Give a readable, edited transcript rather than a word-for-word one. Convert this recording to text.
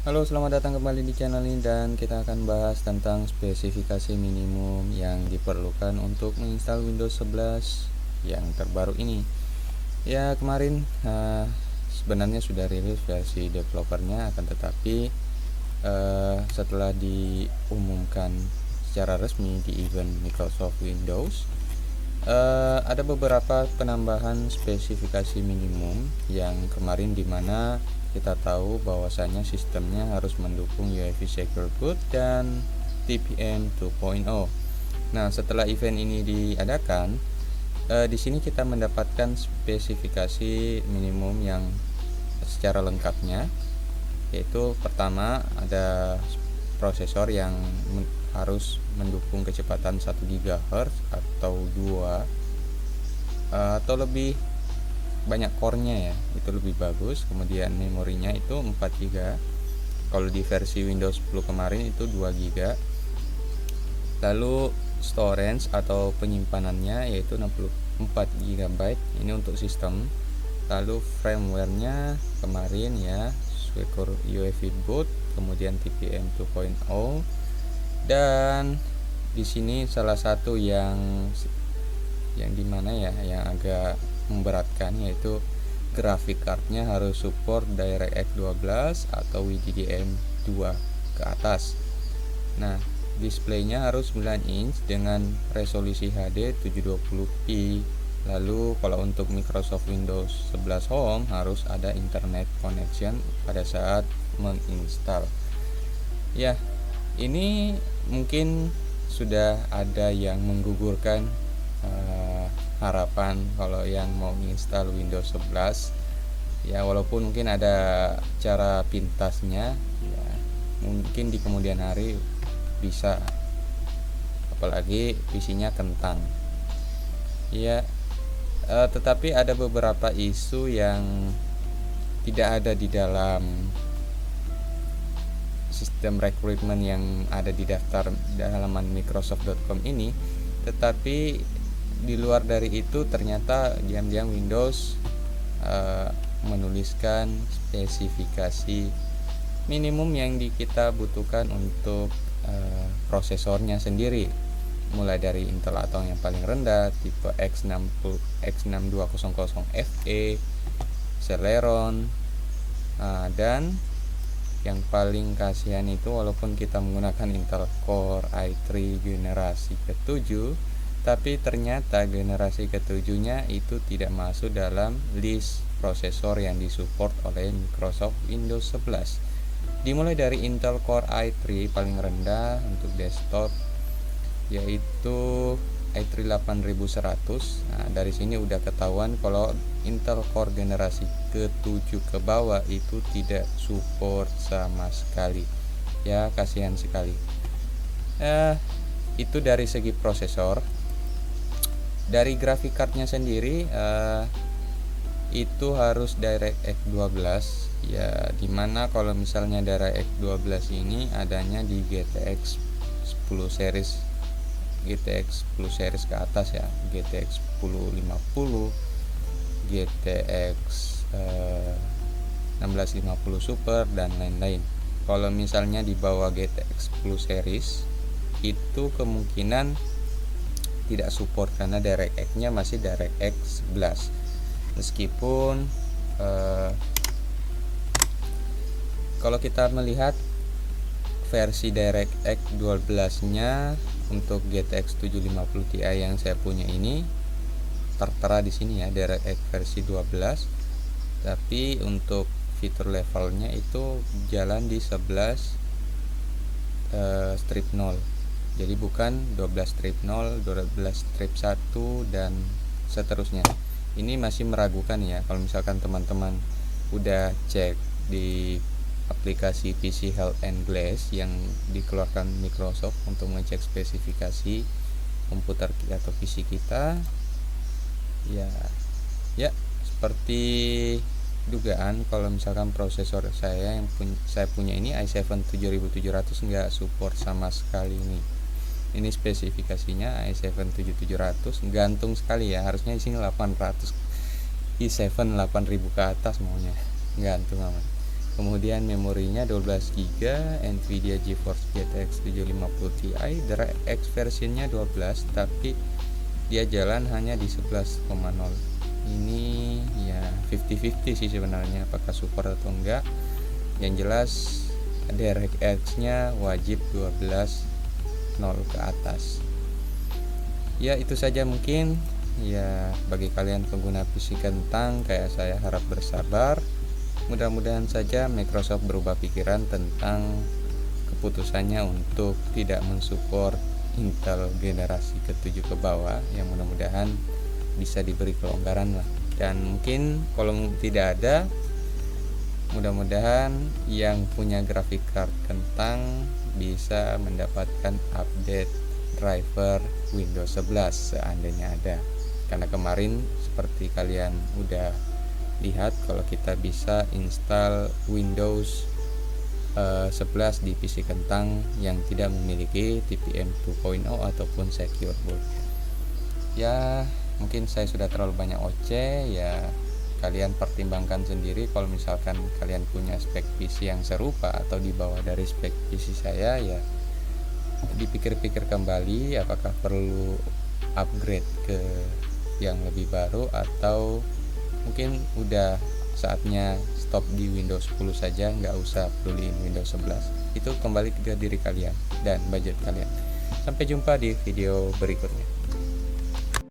Halo, selamat datang kembali di channel ini dan kita akan bahas tentang spesifikasi minimum yang diperlukan untuk menginstal Windows 11 yang terbaru ini. Ya, kemarin sebenarnya sudah rilis versi developernya, akan tetapi setelah diumumkan secara resmi di event Microsoft Windows, ada beberapa penambahan spesifikasi minimum yang kemarin dimana kita tahu bahwasanya sistemnya harus mendukung UEFI Secure Boot dan TPM 2.0. Nah, setelah event ini diadakan, di sini kita mendapatkan spesifikasi minimum yang secara lengkapnya, yaitu pertama ada prosesor yang harus mendukung kecepatan 1 GHz atau 2 atau lebih banyak core-nya ya, itu lebih bagus. Kemudian memorinya itu 4 GB. Kalau di versi Windows 10 kemarin itu 2 GB. Lalu storage atau penyimpanannya yaitu 64 GB, ini untuk sistem. Lalu firmware-nya kemarin ya, Secure UEFI Boot, kemudian TPM 2.0. Dan di sini salah satu yang dimana ya, yang agak memberatkan, yaitu graphic cardnya harus support DirectX 12 atau WDDM2 ke atas. Nah, displaynya harus 9 inch dengan resolusi HD 720p. Lalu kalau untuk Microsoft Windows 11 Home harus ada internet connection pada saat menginstal. Ya, ini mungkin sudah ada yang menggugurkan harapan kalau yang mau menginstal Windows 11 ya, walaupun mungkin ada cara pintasnya ya, mungkin di kemudian hari bisa, apalagi PC-nya kentang ya. Tetapi ada beberapa isu yang tidak ada di dalam sistem rekrutmen yang ada di daftar halaman Microsoft.com ini, tetapi di luar dari itu ternyata diam-diam Windows menuliskan spesifikasi minimum yang kita butuhkan untuk prosesornya sendiri, mulai dari Intel Atom yang paling rendah tipe X6200FE, Celeron, dan yang paling kasihan itu walaupun kita menggunakan Intel Core i3 generasi ke-7, tapi ternyata generasi ke-7-nya itu tidak masuk dalam list prosesor yang disupport oleh Microsoft Windows 11. Dimulai dari Intel Core i3 paling rendah untuk desktop yaitu i3 8100. Nah, dari sini udah ketahuan kalau Intel Core generasi ke-7 ke bawah itu tidak support sama sekali. Ya, kasihan sekali. Itu dari segi prosesor. Dari graphic cardnya sendiri itu harus DirectX 12 ya, dimana kalau misalnya DirectX 12 ini adanya di GTX 10 series, GTX 10 series ke atas ya, GTX 1050, GTX 1650 Super dan lain-lain. Kalau misalnya di bawah GTX 10 series itu kemungkinan tidak support karena DirectX-nya masih DirectX 11. Meskipun kalau kita melihat versi DirectX 12-nya untuk GTX 750 Ti yang saya punya ini tertera di sini ya, DirectX versi 12. Tapi untuk fitur levelnya itu jalan di 11 strip 0. Jadi bukan 12 strip 0, 12 strip 1 dan seterusnya. Ini masih meragukan ya. Kalau misalkan teman-teman udah cek di aplikasi PC Health and Glass yang dikeluarkan Microsoft untuk mengecek spesifikasi komputer atau PC kita, ya seperti dugaan kalau misalkan prosesor saya yang saya punya ini i7 7700 nggak support sama sekali ini. Ini spesifikasinya i7 7700, gantung sekali ya, harusnya di sini 800, i7 8000 ke atas maunya, gantung amat. Kemudian memorinya 12 GB, Nvidia GeForce GTX 750 Ti, DirectX versionnya 12, tapi dia jalan hanya di 11,0. Ini ya 50-50 sih sebenarnya, apakah support atau enggak. Yang jelas DirectX nya wajib 12.0 ke atas. Ya itu saja mungkin. Ya bagi kalian pengguna PC kentang kayak saya, harap bersabar. Mudah-mudahan saja Microsoft berubah pikiran tentang keputusannya untuk tidak mensupport Intel generasi ke-7 ke bawah. Yang mudah-mudahan bisa diberi kelonggaran lah. Dan mungkin kalau tidak ada, mudah-mudahan yang punya grafik card kentang bisa mendapatkan update driver Windows 11 seandainya ada. Karena kemarin seperti kalian udah lihat, kalau kita bisa install Windows 11 di PC kentang yang tidak memiliki TPM 2.0 ataupun secure boot. Ya mungkin saya sudah terlalu banyak OC, ya kalian pertimbangkan sendiri. Kalau misalkan kalian punya spek PC yang serupa atau di bawah dari spek PC saya, ya dipikir-pikir kembali apakah perlu upgrade ke yang lebih baru, atau mungkin udah saatnya stop di Windows 10 saja, nggak usah peduliin Windows 11. Itu kembali ke diri kalian dan budget kalian. Sampai jumpa di video berikutnya.